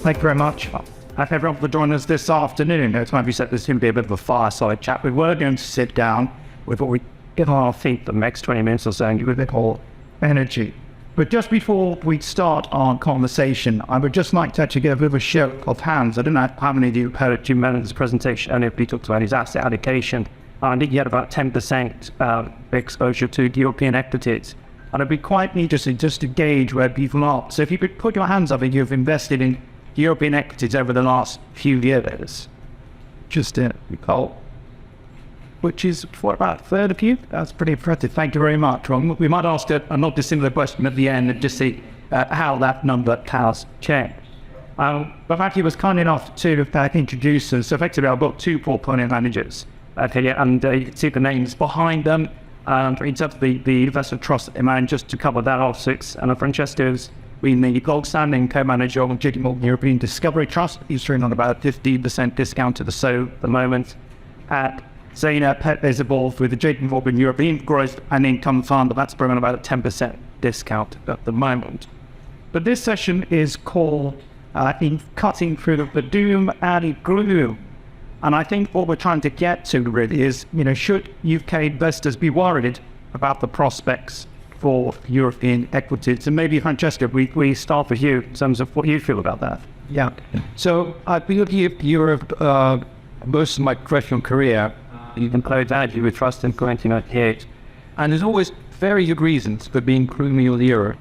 Thank you very much. Thank everyone for joining us this afternoon. It's might be said this can be a bit of a fireside chat. We were going to sit down with what we give our feet the next 20 minutes or so and give a bit more energy. But just before we start our conversation, I would just like to actually get a bit of a show of hands. I don't know how many of you heard Jim Mellon's presentation earlier. He talked about his asset allocation. I think he had about 10% exposure to European equities. And it'd be quite interesting just to gauge where people are. So if you could put your hands up if you've invested in European equities over the last few years, just in Nicole, which is for about a third of you. That's pretty impressive. Thank you very much. We might ask a not dissimilar question at the end and just see how that number has changed. But Matthew was kind enough to introduce us. So effectively, I've got two portfolio managers. Okay, and you can see the names behind them. In terms of the investment trust that they manage, just to cover that off, and Francesco's been the gold-standing co-manager of JPMorgan European Discovery Trust. He's trading on about a 15% discount to the SO at the moment. At Zenah is involved with the JPMorgan European Growth and Income Fund, that's bringing about a 10% discount at the moment. But this session is called in Cutting Through the Doom and Gloom. And I think what we're trying to get to really is, should UK investors be worried about the prospects for European equities? And maybe, Francesco, we start with you in terms of what you feel about that. Yeah. So I've been looking at Europe most of my professional career. You can play that you with trust in 1998. And there's always very good reasons for being gloomy on Europe.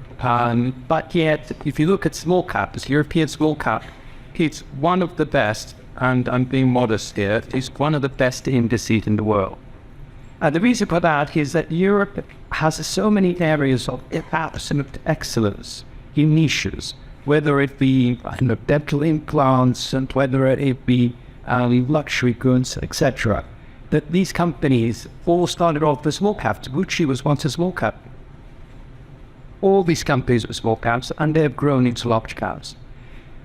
But yet, if you look at small cap, this European small cap, it's one of the best, and I'm being modest here, it's one of the best indices in the world. And the reason for that is that Europe has so many areas of absolute excellence in niches, whether it be dental implants and whether it be luxury goods, etc. That these companies all started off as small caps. Gucci was once a small cap. All these companies were small caps, and they've grown into large caps.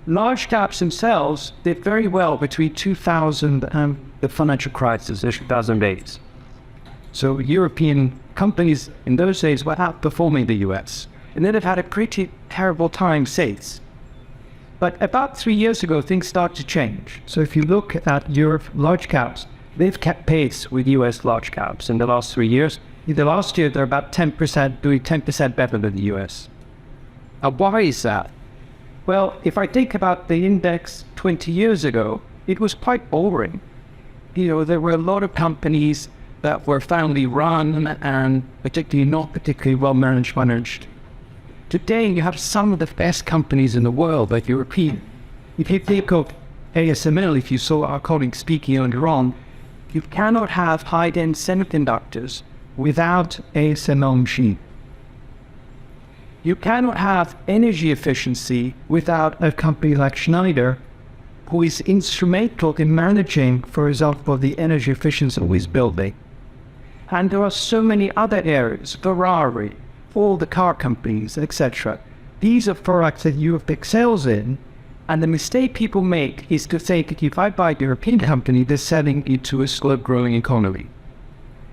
Large caps themselves did very well between 2000 and the financial crisis of 2008. So European companies in those days were outperforming the US. And then they've had a pretty terrible time since. But about 3 years ago, things started to change. So if you look at Europe large caps, they've kept pace with US large caps in the last 3 years. In the last year, they're about 10%, doing 10% better than the US. Now, why is that? Well, if I think about the index 20 years ago, it was quite boring. There were a lot of companies that were family run and not particularly well managed. Today, you have some of the best companies in the world, like European. If you think of ASML, if you saw our colleague speaking earlier on, you cannot have high-end semiconductors without ASML machine. You cannot have energy efficiency without a company like Schneider, who is instrumental in managing, for example, the energy efficiency he's building. And there are so many other areas, Ferrari, all the car companies, etc. These are products that Europe excels in, and the mistake people make is to think, if I buy a European company, they're selling into a slow-growing economy.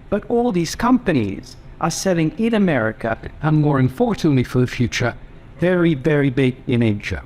But all these companies are selling in America, and more importantly for the future, very, very big in Asia.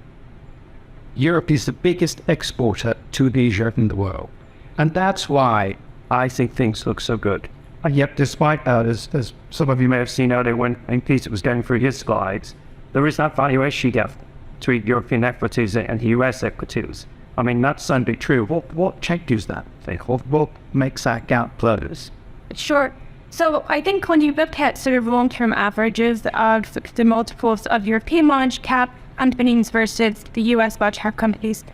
Europe is the biggest exporter to Asia in the world. And that's why I think things look so good. And yet, despite that, as some of you may have seen earlier when Peter was going through his slides, there is that valuation gap between European equities and US equities. I mean, that's certainly true. What changes that? What makes that gap close? Sure. So I think when you look at sort of long-term averages of the multiples of European large cap companies versus the US large cap companies,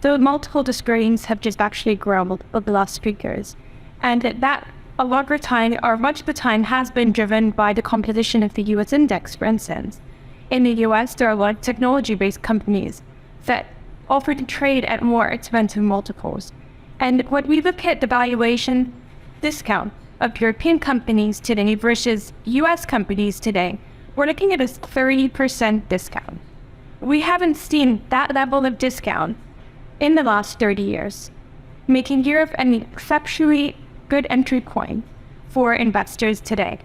the multiple discrepancies have just actually grown over the last 3 years. And that a lot of the time, or much of the time, has been driven by the composition of the US index, for instance. In the US, there are a lot of technology-based companies that offer to trade at more expensive multiples. And when we look at the valuation discount of European companies today versus US companies today, we're looking at a 30% discount. We haven't seen that level of discount in the last 30 years, making Europe an exceptionally good entry point for investors today.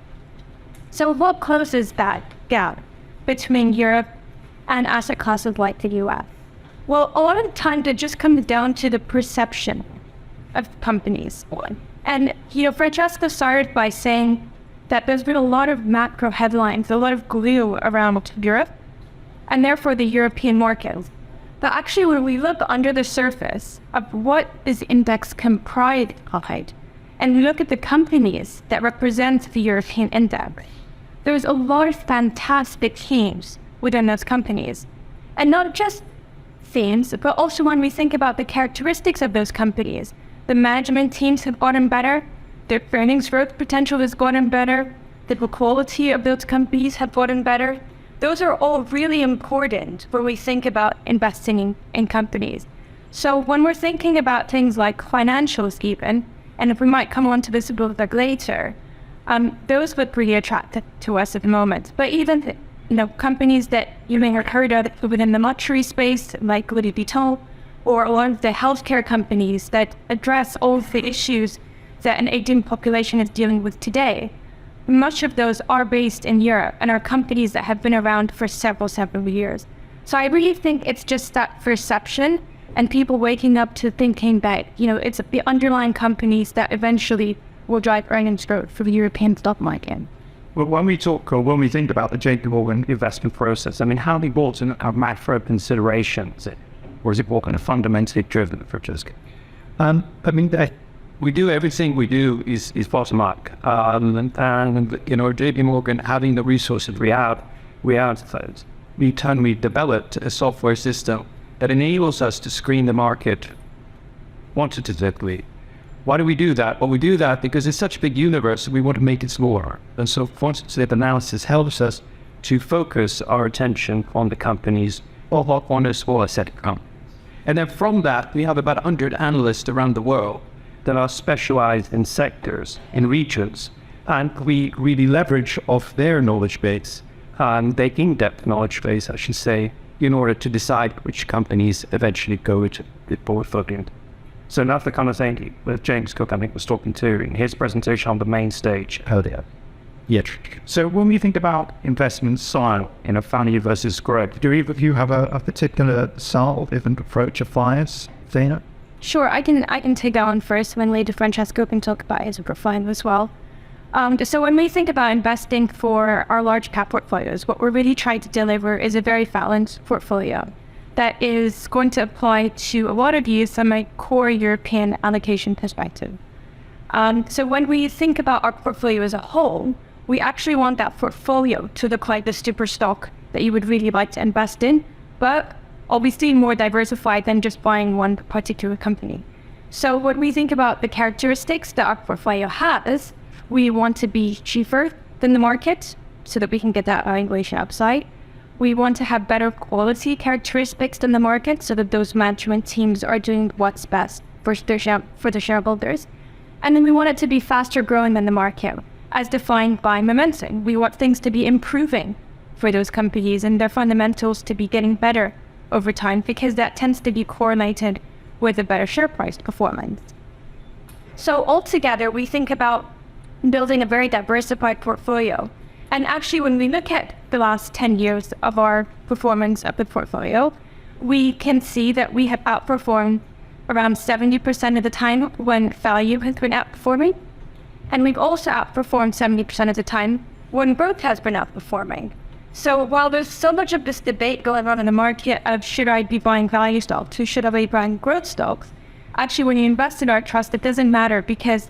So what closes that gap between Europe and asset classes like the US? Well, a lot of the time it just comes down to the perception of companies. And, Francesco started by saying that there's been a lot of macro headlines, a lot of gloom around Europe, and therefore the European markets. But actually, when we look under the surface of what this index comprised of, and we look at the companies that represent the European index, there's a lot of fantastic themes within those companies. And not just themes, but also when we think about the characteristics of those companies, the management teams have gotten better, their earnings growth potential has gotten better, the quality of those companies have gotten better. Those are all really important when we think about investing in companies. So when we're thinking about things like financials even, and if we might come on to this a little bit later, those look really attractive to us at the moment. But even companies that you may have heard of within the luxury space, like Louis Vuitton, or a lot of the healthcare companies that address all of the issues that an aging population is dealing with today, much of those are based in Europe and are companies that have been around for several years. So I really think it's just that perception and people waking up to thinking that, it's the underlying companies that eventually will drive earnings growth for the European stock market. Well, when we think about the JPMorgan investment process, how important are macro considerations, or is it more kind of fundamentally driven, Francesco? We do everything we do is bottom up. JPMorgan having the resources we have those. We developed a software system that enables us to screen the market quantitatively. Why do we do that? Well, we do that because it's such a big universe, we want to make it smaller. And so quantitative analysis helps us to focus our attention on the companies or on a smaller set of companies. And then from that, we have about 100 analysts around the world that are specialized in sectors, in regions, and we really leverage off their knowledge base, their in-depth knowledge base, I should say, in order to decide which companies eventually go into the portfolio. So that's the kind of thing that James Cook, I think, was talking to in his presentation on the main stage earlier. Yeah. So when we think about investment style in a value versus growth, do either of you have a particular style or different approach of bias, Zenah? Sure, I can take that one first, when later Francesco can talk about his profile as well. So when we think about investing for our large cap portfolios, what we're really trying to deliver is a very balanced portfolio that is going to apply to a lot of use from a core European allocation perspective. So when we think about our portfolio as a whole, we actually want that portfolio to look like the super stock that you would really like to invest in, but obviously more diversified than just buying one particular company. So when we think about the characteristics that our portfolio has, we want to be cheaper than the market so that we can get that valuation upside. We want to have better quality characteristics than the market so that those management teams are doing what's best for the shareholders. And then we want it to be faster growing than the market, as defined by momentum. We want things to be improving for those companies and their fundamentals to be getting better over time, because that tends to be correlated with a better share price performance. So altogether, we think about building a very diversified portfolio. And actually, when we look at the last 10 years of our performance of the portfolio, we can see that we have outperformed around 70% of the time when value has been outperforming. And we've also outperformed 70% of the time when growth has been outperforming. So while there's so much of this debate going on in the market of should I be buying value stocks or should I be buying growth stocks, actually when you invest in our trust, it doesn't matter because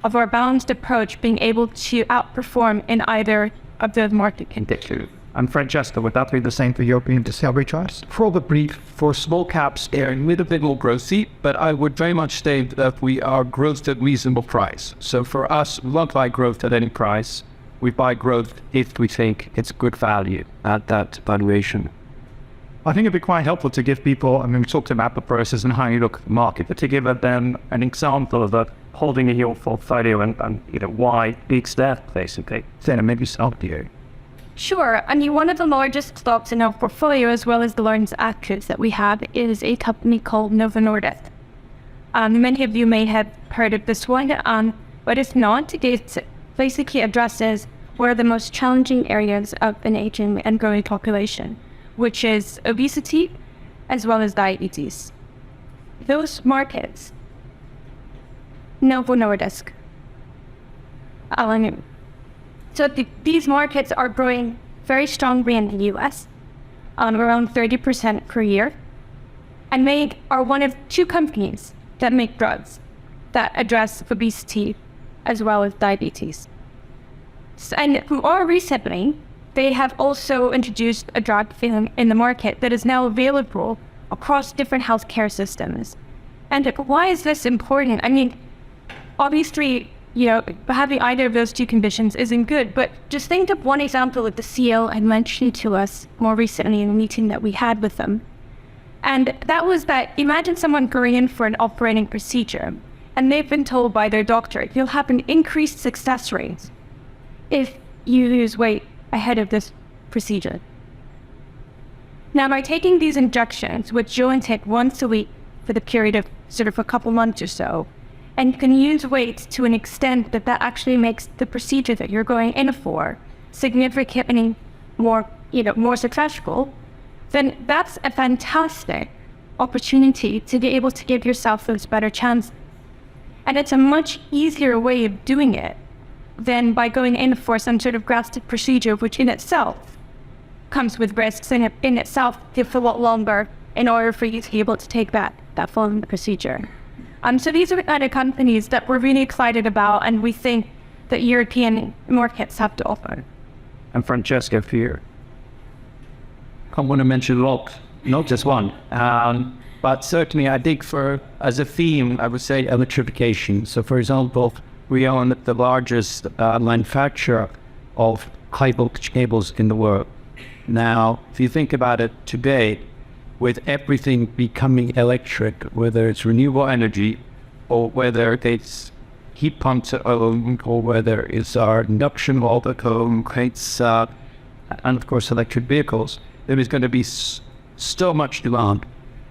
of our balanced approach being able to outperform in either of those market conditions. And Francesco, would that be the same for European Discovery Trust? Probably for small caps, they're a little bit more growthy, but I would very much state that we are growth at reasonable price. So for us, we won't buy growth at any price. We buy growth if we think it's good value at that valuation. I think it'd be quite helpful to give people, we talked about the process and how you look at the market, but to give them an example of holding in your portfolio and why it's there, basically. Zenah, maybe start with you. Sure. One of the largest stocks in our portfolio, as well as the largest assets that we have, is a company called Novo Nordisk. Many of you may have heard of this one, but if not, it basically addresses one of the most challenging areas of an aging and growing population, which is obesity as well as diabetes. Those markets, Novo Nordisk, Alanyum. So these markets are growing very strongly in the US, around 30% per year, and they are one of 2 companies that make drugs that address obesity as well as diabetes. And more recently, they have also introduced a drug in the market that is now available across different healthcare systems. And why is this important? I mean, obviously, having either of those 2 conditions isn't good, but just think of one example that the CEO had mentioned to us more recently in a meeting that we had with them. And that was that, imagine someone going in for an operating procedure, and they've been told by their doctor, you'll have an increased success rate if you lose weight ahead of this procedure. Now, by taking these injections, which you only take once a week for the period of sort of a couple months or so, and you can use weight to an extent that actually makes the procedure that you're going in for significantly more successful, then that's a fantastic opportunity to be able to give yourself those better chances. And it's a much easier way of doing it than by going in for some sort of drastic procedure, which in itself comes with risks and in itself takes a lot longer in order for you to be able to take that full procedure. So these are the kind of companies that we're really excited about, and we think that European markets have to offer. And Francesco, for you, I want to mention a lot, not just one, but certainly I think as a theme, I would say electrification. So for example, we own the largest manufacturer of high voltage cables in the world. Now, if you think about it today, with everything becoming electric, whether it's renewable energy or whether it's heat pumps at home or whether it's our induction bulb at home, and of course electric vehicles, there is going to be so much demand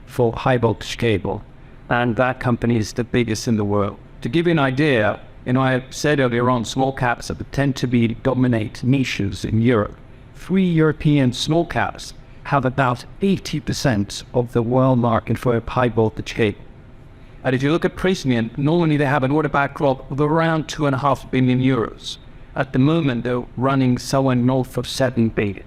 for high voltage cable, and that company is the biggest in the world. To give you an idea, I said earlier on, small caps tend to dominate niches in Europe. 3 European small caps have about 80% of the world market for high voltage cable. And if you look at Prysmian, normally they have an order backlog of around 2.5 billion euros. At the moment, they're running somewhere north of 7 billion.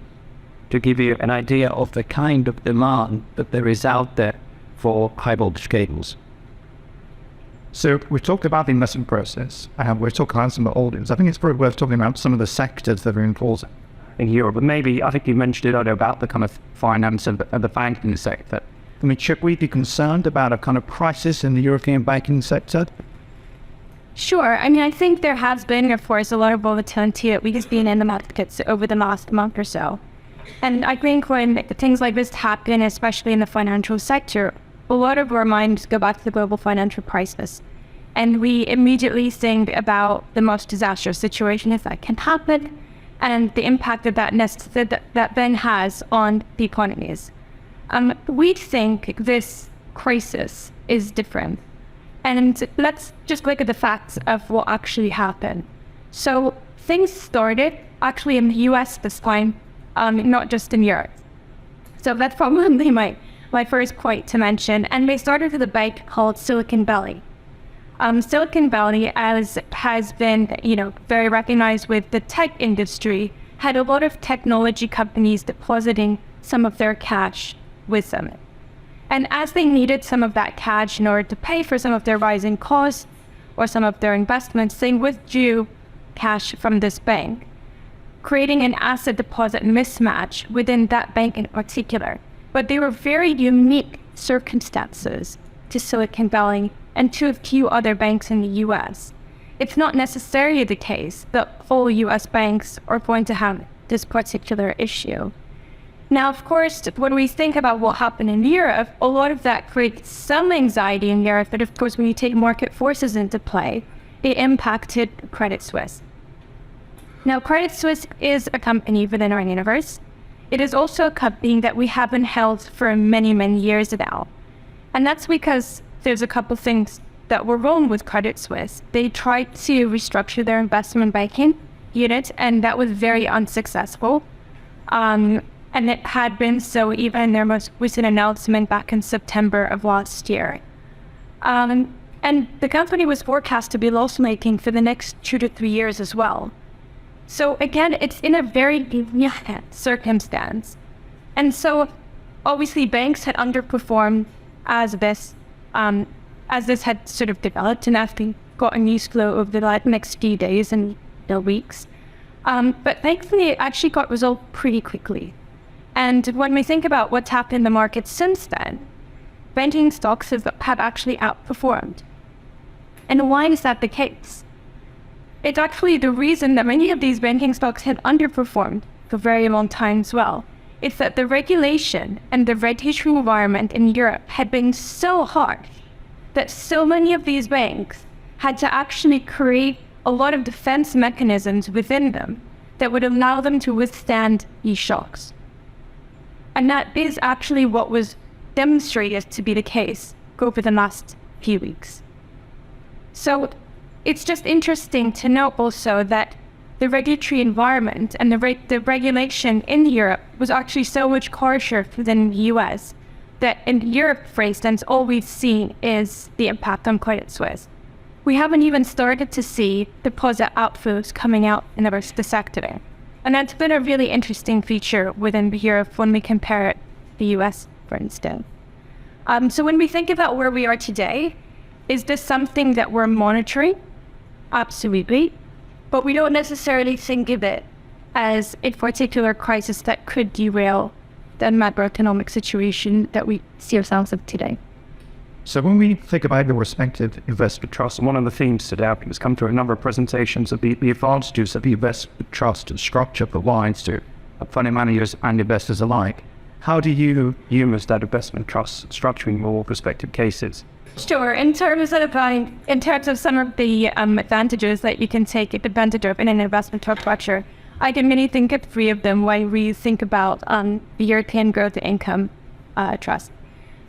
To give you an idea of the kind of demand that there is out there for high voltage cables. So we've talked about the investment process, and we're talking about some of the holdings. I think it's probably worth talking about some of the sectors that are important in Europe. But maybe, I think you mentioned it earlier about the kind of finance and the banking sector. I mean, should we be concerned about a kind of crisis in the European banking sector? Sure. I mean, I think there has been, of course, a lot of volatility at least being in the markets over the last month or so. And I think when things like this happen, especially in the financial sector, a lot of our minds go back to the global financial crisis. And we immediately think about the most disastrous situation if that can happen, and the impact that then has on the economies. We think this crisis is different. And let's just look at the facts of what actually happened. So things started actually in the US this time, not just in Europe. So that's probably my first point to mention. And they started with a bank called Silicon Valley. Silicon Valley, as has been, very recognized with the tech industry, had a lot of technology companies depositing some of their cash with them. And as they needed some of that cash in order to pay for some of their rising costs or some of their investments, they withdrew cash from this bank, creating an asset deposit mismatch within that bank in particular. But they were very unique circumstances to Silicon Valley and to a few other banks in the US. It's not necessarily the case that all US banks are going to have this particular issue. Now, of course, when we think about what happened in Europe, a lot of that creates some anxiety in Europe, but of course, when you take market forces into play, it impacted Credit Suisse. Now, Credit Suisse is a company within our universe. It is also a company that we haven't held for many, many years now. And that's because there's a couple things that were wrong with Credit Suisse. They tried to restructure their investment banking unit, and that was very unsuccessful. And and it had been so even in their most recent announcement back in September of last year. And the company was forecast to be loss-making for the next 2 to 3 years as well. So again, it's in a very unique circumstance. And so obviously banks had underperformed as this had sort of developed and as we got a news flow over the next few days and weeks. But thankfully it actually got resolved pretty quickly. And when we think about what's happened in the market since then, banking stocks have actually outperformed. And why is that the case? It's actually the reason that many of these banking stocks had underperformed for a very long time as well. It's that the regulation and the regulatory environment in Europe had been so harsh that so many of these banks had to actually create a lot of defense mechanisms within them that would allow them to withstand these shocks. And that is actually what was demonstrated to be the case over the last few weeks. So it's just interesting to note also that the regulatory environment and the regulation in Europe was actually so much harsher than the US, that in Europe, for instance, all we've seen is the impact on Credit Suisse. We haven't even started to see deposit outflows coming out in the sector. And that's been a really interesting feature within Europe when we compare it to the US, for instance. So when we think about where we are today, is this something that we're monitoring? Absolutely. But we don't necessarily think of it as a particular crisis that could derail the macroeconomic situation that we see ourselves in today. So when we think about the respective investment trusts, one of the themes today has come through a number of presentations of the advantages of the investment trust structure provides to fund managers and investors alike. How do you use that investment trust structuring more respective cases? Sure. In terms of some of the advantages that you can take advantage of in an investment trust structure, I can really think of 3 of them when we think about the European Growth Income Trust.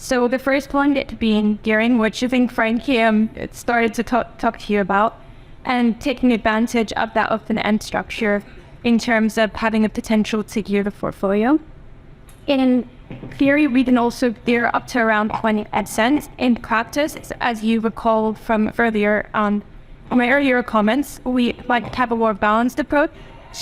So the first one, it being gearing, which I think Frankie started to talk to you about, and taking advantage of that open-end structure in terms of having a potential to gear the portfolio. In theory, we can also gear up to around 20%. In practice, as you recall from earlier on my earlier comments, we like to have a more balanced approach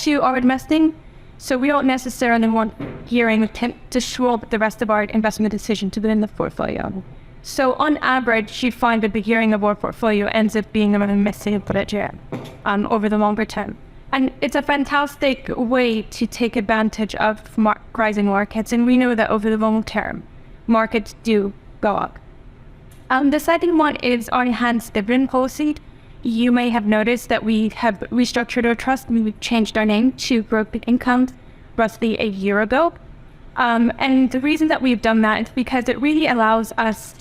to our investing. So we don't necessarily want gearing to show up the rest of our investment decision to within the portfolio. So on average, you find that the gearing of our portfolio ends up being around a mid-single digit over the longer term. And it's a fantastic way to take advantage of rising markets. And we know that over the long term, markets do go up. The second one is our enhanced dividend policy. You may have noticed that we have restructured our trust. We've changed our name to Growth Income roughly a year ago. And the reason that we've done that is because it really allows us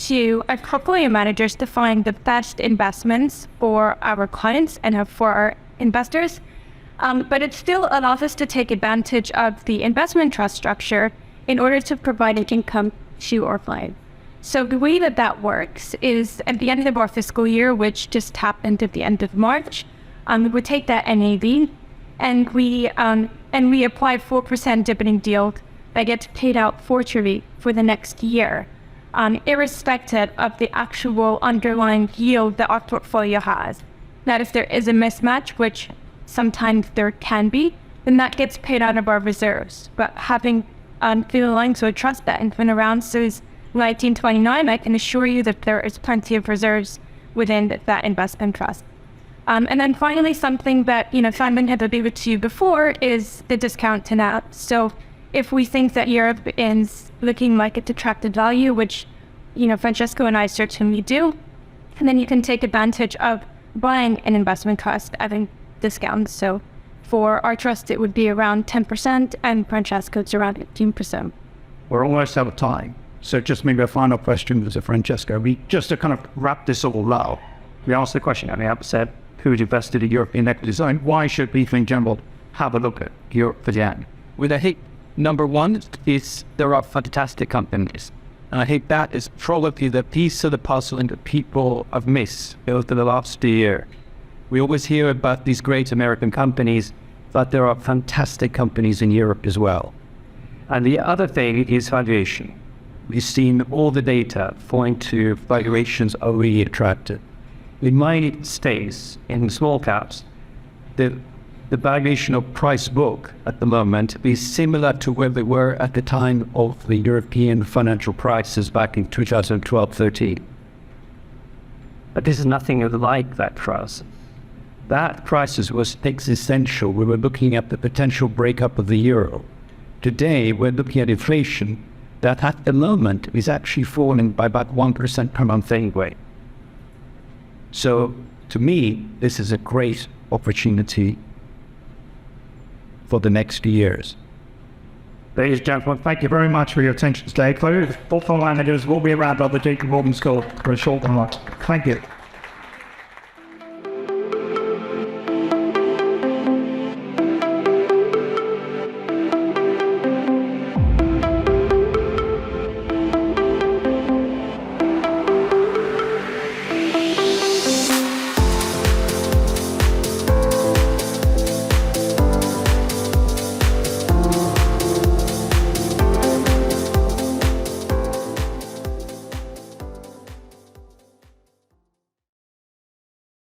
as portfolio managers, to find the best investments for our clients and for our investors. But it still allows us to take advantage of the investment trust structure in order to provide an income to our clients. So the way that works is at the end of our fiscal year, which just happened at the end of March, we take that NAV and we apply 4% dividend yield that gets paid out quarterly for the next year, irrespective of the actual underlying yield that our portfolio has. Now, if there is a mismatch, which sometimes there can be, then that gets paid out of our reserves. But having the lines of trust that has been around since 1929, I can assure you that there is plenty of reserves within that investment trust. And then finally, something that Simon had alluded to before is the discount to NAV. So if we think that Europe is looking like it's attracted value, which Francesco and I certainly do, and then you can take advantage of buying an investment trust at a discount. So for our trust, it would be around 10%, and Francesco, it's around 15%. We're almost out of time. So just maybe a final question to Francesco. Just to kind of wrap this all up, we asked the question at the outset, who's invested in European equities, and why should people in general have a look at Europe for the end? Well, I think number one is there are fantastic companies. And I think that is probably the piece of the puzzle that people have missed over the last year. We always hear about these great American companies, but there are fantastic companies in Europe as well. And the other thing is valuation. We've seen all the data point to valuations already attractive. In my states, in small caps, the valuation of price book at the moment is similar to where they were at the time of the European financial crisis back in 2012-13. But this is nothing like that for us. That crisis was existential. We were looking at the potential breakup of the euro. Today, we're looking at inflation that at the moment is actually falling by about 1% per month anyway. So, to me, this is a great opportunity for the next years. Ladies and gentlemen, thank you very much for your attention today. Portfolio managers will be around at the JPMorgan School for a short while. Thank you.